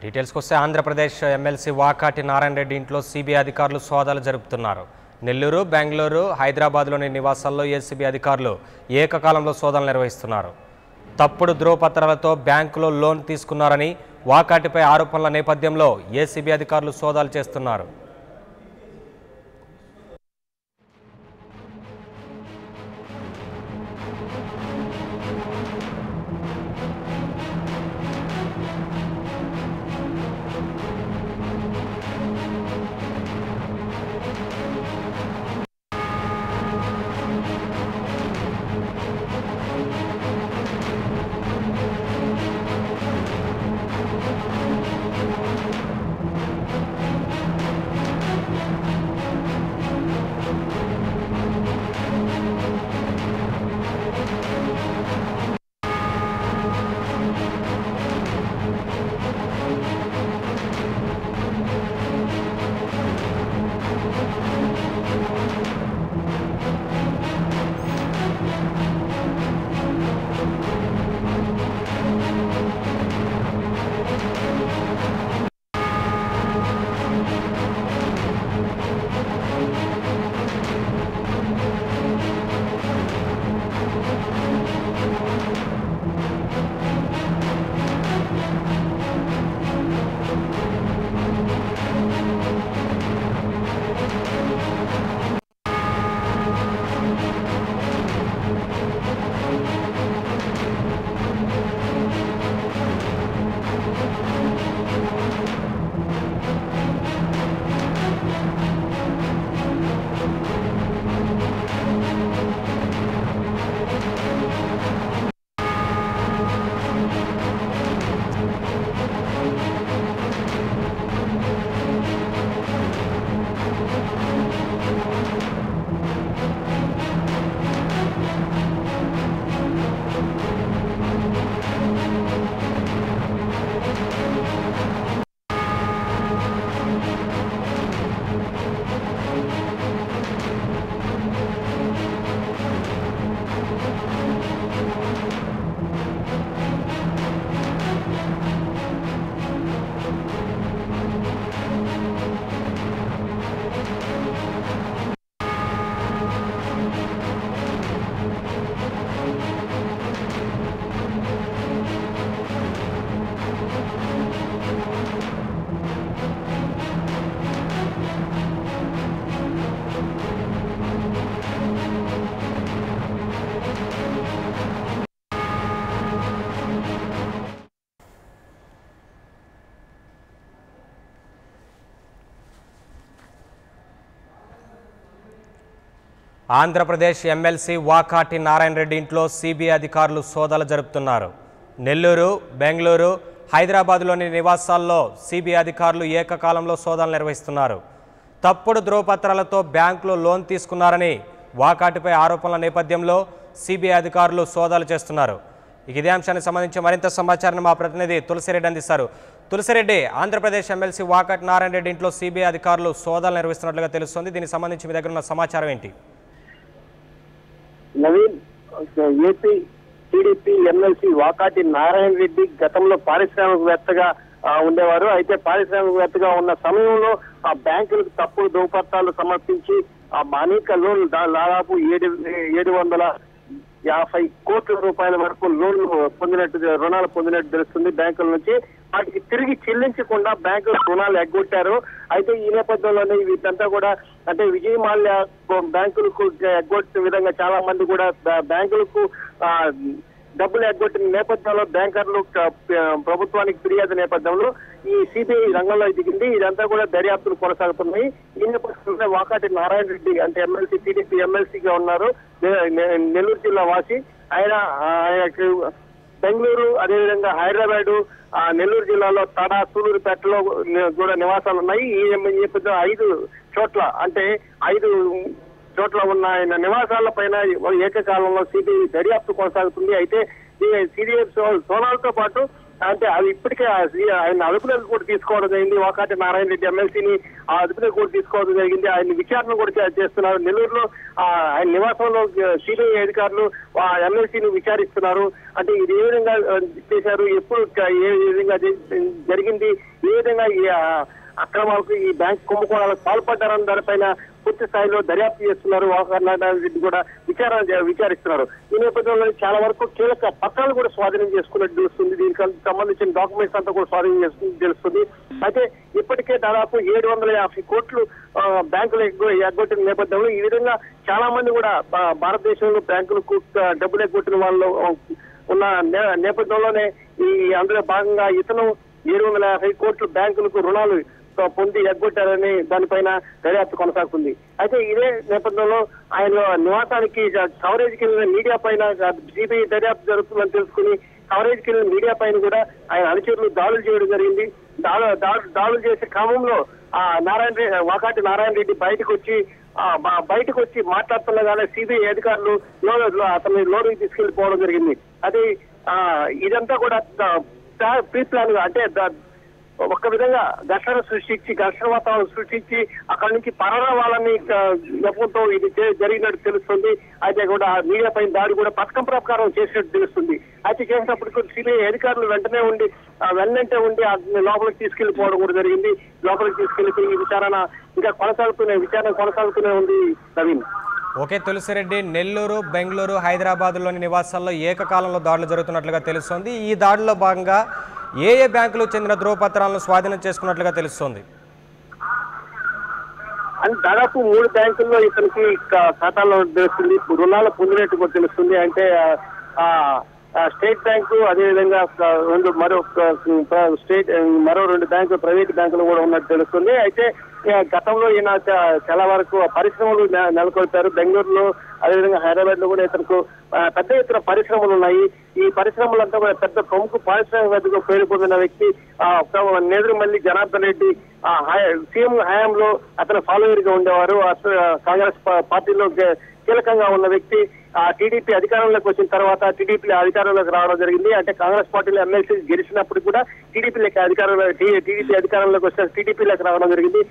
డీటెయిల్స్కి వస్తే ఆంధ్రప్రదేశ్ ఎమ్మెల్సీ వాకాటి నారాయణ రెడ్డి ఇంట్లో సిబిఐ అధికారులు సోదాలు జరుపుతున్నారు. నెల్లూరు, బెంగళూరు, హైదరాబాద్లోని నివాసాల్లో ఏసీబీ అధికారులు ఏకకాలంలో సోదాలు నిర్వహిస్తున్నారు. తప్పుడు ధృవపత్రాలతో బ్యాంకులో లోన్ తీసుకున్నారని వాకాటిపై ఆరోపణల నేపథ్యంలో ఏసీబీ అధికారులు సోదాలు చేస్తున్నారు. ఆంధ్రప్రదేశ్ ఎమ్మెల్సీ వాకాటి నారాయణ రెడ్డి ఇంట్లో సిబిఐ అధికారులు సోదాలు జరుపుతున్నారు. నెల్లూరు, బెంగళూరు, హైదరాబాద్లోని నివాసాల్లో సిబిఐ అధికారులు ఏకకాలంలో సోదాలు నిర్వహిస్తున్నారు. తప్పుడు ధృవపత్రాలతో బ్యాంకులో లోన్ తీసుకున్నారని వాకాటిపై ఆరోపణల నేపథ్యంలో సిబిఐ అధికారులు సోదాలు చేస్తున్నారు. ఇదే అంశానికి సంబంధించి మరింత సమాచారాన్ని మా ప్రతినిధి తులసిరెడ్డి అందిస్తారు. తులసిరెడ్డి, ఆంధ్రప్రదేశ్ ఎమ్మెల్సీ వాకాటి నారాయణ రెడ్డి ఇంట్లో సిబిఐ అధికారులు సోదాలు నిర్వహిస్తున్నట్లుగా తెలుస్తోంది. దీనికి సంబంధించి మీ దగ్గర ఉన్న సమాచారం ఏంటి? Naveen, AP TDP MLC Vakati Narayana Reddy గతంలో పారిశ్రామికవేత్తగా ఉండేవారు. అయితే పారిశ్రామికవేత్తగా ఉన్న సమయంలో ఆ బ్యాంకులకు తప్పుడు ధృవపత్రాలు సమర్పించి ఆ అనేక లోన్లు దాదాపు 750 కోట్ల రూపాయల వరకు లోన్లు రుణాలు పొందినట్టు తెలుస్తుంది. బ్యాంకుల నుంచి వాటికి తిరిగి చెల్లించకుండా బ్యాంకులు రుణాలు ఎగ్గొట్టారు. అయితే ఈ నేపథ్యంలోనే వీటంతా కూడా అంటే విజయ్ మాల్యా బ్యాంకులకు ఎగ్గొట్టిన విధంగా చాలా మంది కూడా బ్యాంకులకు డబ్బులు ఎగ్గొట్టిన నేపథ్యంలో బ్యాంకర్లు ప్రభుత్వానికి ఫిర్యాదు నేపథ్యంలో ఈ సిబిఐ రంగంలో దిగింది. ఇదంతా కూడా దర్యాప్తులు కొనసాగుతున్నాయి. ఈ నేపథ్యంలో వాకాటి నారాయణ రెడ్డి అంటే ఎమ్మెల్సీ, టీడీపీ ఎమ్మెల్సీగా ఉన్నారు, నెల్లూరు జిల్లా వాసి. ఆయనకు బెంగళూరు, అదేవిధంగా హైదరాబాద్, నెల్లూరు జిల్లాలో తడ, సూలూరుపేటలో కూడా నివాసాలు ఉన్నాయి. ఈ నేపథ్యంలో 5 చోట్ల అంటే 5 చోట్ల ఉన్న ఆయన నివాసాల పైన ఏకకాలంలో సిబిఐ దర్యాప్తు కొనసాగుతుంది. అయితే సిబిఐ సోనాలతో పాటు అంటే అది ఇప్పటికే ఆయన అదుపులోకి కూడా తీసుకోవడం జరిగింది. వాకాటి నారాయణ రెడ్డి ఎమ్మెల్సీని ఆ అదుపులోకి కూడా తీసుకోవడం జరిగింది. ఆయన విచారణ కూడా చేస్తున్నారు. నెల్లూరులో ఆయన నివాసంలో సిబిఐ అధికారులు ఆ ఎమ్మెల్సీని విచారిస్తున్నారు. అంటే ఇది ఏ విధంగా చేశారు, ఎప్పుడు ఏ విధంగా జరిగింది, ఏ విధంగా ఈ అక్రమాలకు ఈ బ్యాంక్ కుంభకోణాలకు పాల్పడ్డారన్న దానిపైన పూర్తి స్థాయిలో దర్యాప్తు చేస్తున్నారు. రెడ్డి కూడా విచారిస్తున్నారు. ఈ నేపథ్యంలో చాలా వరకు కీలక పత్రాలు కూడా స్వాధీనం చేసుకున్నట్టు తెలుస్తుంది. దీనికి సంబంధించిన డాక్యుమెంట్స్ అంతా కూడా స్వాధీనం చేసుకుని తెలుస్తుంది. అయితే ఇప్పటికే దాదాపు 750 కోట్లు బ్యాంకులు ఎగ్గొట్టిన నేపథ్యంలో ఈ విధంగా చాలా మంది కూడా భారతదేశంలో బ్యాంకులకు డబ్బులు ఎగ్గొట్టిన వాళ్ళు ఉన్న నేపథ్యంలోనే ఈ అందులో భాగంగా ఇతను 750 కోట్లు బ్యాంకులకు రుణాలు పొంది ఎగ్గొట్టారని దానిపైన దర్యాప్తు కొనసాగుతుంది. అయితే ఇదే నేపథ్యంలో ఆయన నివాసానికి కవరేజ్కి వెళ్ళిన మీడియా పైన సిబిఐ దర్యాప్తు జరుగుతుందని తెలుసుకుని కవరేజ్కి వెళ్ళిన మీడియా పైన కూడా ఆయన అనుచరులు దాడులు చేయడం జరిగింది. దాడులు చేసే క్రమంలో వాకాటి నారాయణ రెడ్డి బయటకు వచ్చి మాట్లాడుతుండగానే సిబిఐ అధికారులు అతన్ని లోనికి తీసుకెళ్లిపోవడం జరిగింది. అది ఇదంతా కూడా ప్రీ ప్లాన్ గా, అంటే ఒక విధంగా ఘర్షణ వాతావరణం సృష్టించి అక్కడి నుంచి పరావాలని నెపంతో ఇది జరిగినట్టు తెలుస్తుంది. అయితే కూడా మీడియా పైన దాడి కూడా పథకం ప్రకారం చేసినట్టు తెలుస్తుంది. అయితే చేసినప్పుడు సిబిఐ అధికారులు వెంటనే ఉండి లోపలికి తీసుకెళ్లిపోవడం కూడా జరిగింది. లోపలికి తీసుకెళ్లిపోయి ఈ విచారణ కొనసాగుతూనే ఉంది. నవీన్. ఓకే తులసిరెడ్డి, నెల్లూరు, బెంగళూరు, హైదరాబాద్లోని నివాసాల్లో ఏకకాలంలో దాడులు జరుగుతున్నట్లుగా తెలుస్తోంది. ఈ దాడిలో భాగంగా ఏ బ్యాంకులకు చెందిన ధ్రువపత్రాలను స్వాధీనం చేసుకున్నట్లుగా తెలుస్తోంది? అని దాదాపు 3 బ్యాంకుల్లో ఇతనికి ఖాతాలో తెలుస్తుంది, రుణాలు పొందినట్టు కూడా తెలుస్తుంది. అంటే స్టేట్ బ్యాంకు, అదేవిధంగా మరో 2 బ్యాంకులు, ప్రైవేట్ బ్యాంకులు కూడా ఉన్నట్టు తెలుస్తుంది. అయితే గతంలో ఈయన చాలా వరకు పరిశ్రమలు నెలకొల్పారు. బెంగళూరులో, అదేవిధంగా హైదరాబాద్ లో కూడా ఇతనికి పెద్ద ఎత్తున పరిశ్రమలు ఉన్నాయి. ఈ పరిశ్రమలంతా కూడా పెద్ద ప్రముఖ పారిశ్రామికవేత్తగా పేరు పొందిన వ్యక్తి నేదురుమల్లి జనార్దన్ రెడ్డి సీఎం హయాంలో అతను ఫాలోయర్ గా ఉండేవారు. కాంగ్రెస్ పార్టీలో కీలకంగా ఉన్న వ్యక్తి. టీడీపీ అధికారంలోకి వచ్చిన తర్వాత టీడీపీ అధికారంలోకి రావడం జరిగింది. అంటే కాంగ్రెస్ పార్టీలో ఎమ్మెల్సీ గెలిచినప్పుడు కూడా టీడీపీ అధికారంలోకి వచ్చిన టీడీపీలోకి రావడం జరిగింది.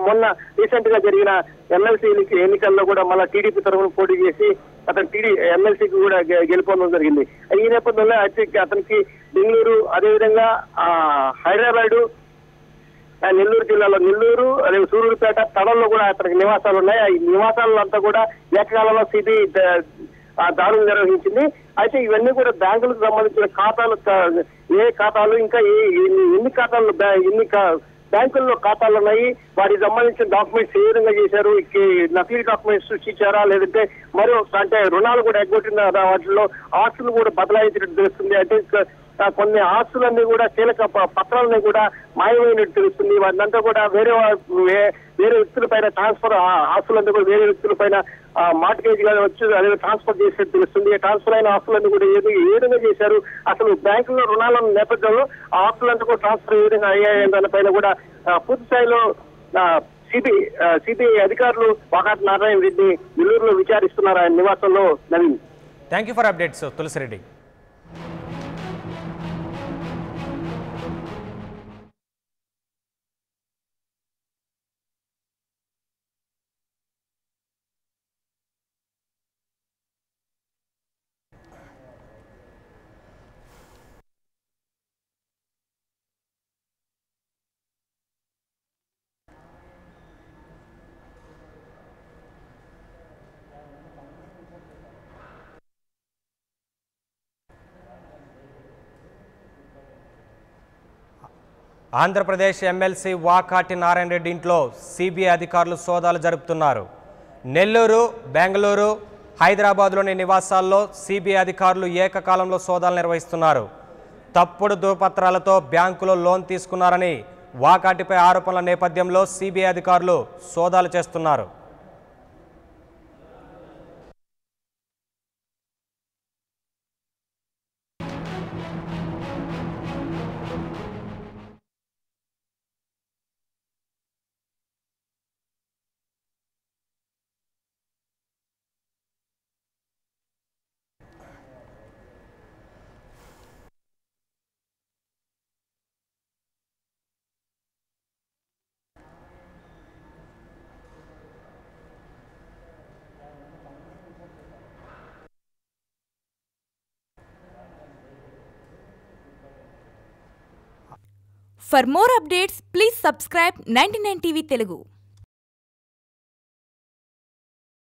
మొన్న రీసెంట్ గా జరిగిన ఎమ్మెల్సీ ఎన్నికల్లో కూడా మళ్ళా టీడీపీ తరఫున పోటీ చేసి అతను ఎమ్మెల్సీకి కూడా గెలుపొందడం జరిగింది. ఈ నేపథ్యంలో అతనికి బెంగళూరు, అదేవిధంగా హైదరాబాదు, నెల్లూరు జిల్లాలో నెల్లూరు, అదే సూరూరుపేట, తడల్లో కూడా అతనికి నివాసాలు ఉన్నాయి. ఈ నివాసాలంతా కూడా ఏకకాలంలో సిబిఐ దాడులు నిర్వహించింది. అయితే ఇవన్నీ కూడా బ్యాంకులకు సంబంధించిన ఖాతాలు ఇంకా ఎన్ని బ్యాంకుల్లో ఖాతాలు ఉన్నాయి, వాటికి సంబంధించిన డాక్యుమెంట్స్ ఏ విధంగా చేశారు, నకిలీ డాక్యుమెంట్స్ సృష్టించారా, లేదంటే అంటే రుణాలు కూడా ఎగ్గొట్టిన వాటిలో ఆస్తులు కూడా బదలాయించినట్టు తెలుస్తుంది. అంటే కొన్ని ఆస్తులన్నీ కూడా కీలక పత్రాలన్నీ కూడా మాయమైనట్టు తెలుస్తుంది. వాటినంతా కూడా వేరే వ్యక్తుల పైన ట్రాన్స్ఫర్, ఆస్తులన్నీ కూడా వేరే వ్యక్తుల పైన మార్టిగేజ్ గా వచ్చి అదే ట్రాన్స్ఫర్ చేసినట్టు తెలుస్తుంది. ట్రాన్స్ఫర్ అయిన ఆస్తులన్నీ కూడా ఏ విధంగా చేశారు, అసలు బ్యాంకులో రుణాల నేపథ్యంలో ఆ ఆస్తులంతా కూడా ట్రాన్స్ఫర్ ఏ విధంగా అయ్యాయని దానిపైన కూడా పూర్తి స్థాయిలో సిబిఐ అధికారులు వాకాటి నారాయణ రెడ్డి నెల్లూరులో విచారిస్తున్నారు ఆయన నివాసంలో. Naveen. Thank you for updates Tulasi Reddy. Andhra Pradesh MLC Vakati Narayana Reddy ఇంట్లో సిబిఐ అధికారులు సోదాలు జరుపుతున్నారు. నెల్లూరు, బెంగళూరు, హైదరాబాద్లోని నివాసాల్లో సిబిఐ అధికారులు ఏకకాలంలో సోదాలు నిర్వహిస్తున్నారు. తప్పుడు ధృవపత్రాలతో బ్యాంకులో లోన్ తీసుకున్నారని వాకాటిపై ఆరోపణల నేపథ్యంలో సిబిఐ అధికారులు సోదాలు చేస్తున్నారు. For more updates, please subscribe 99 TV Telugu.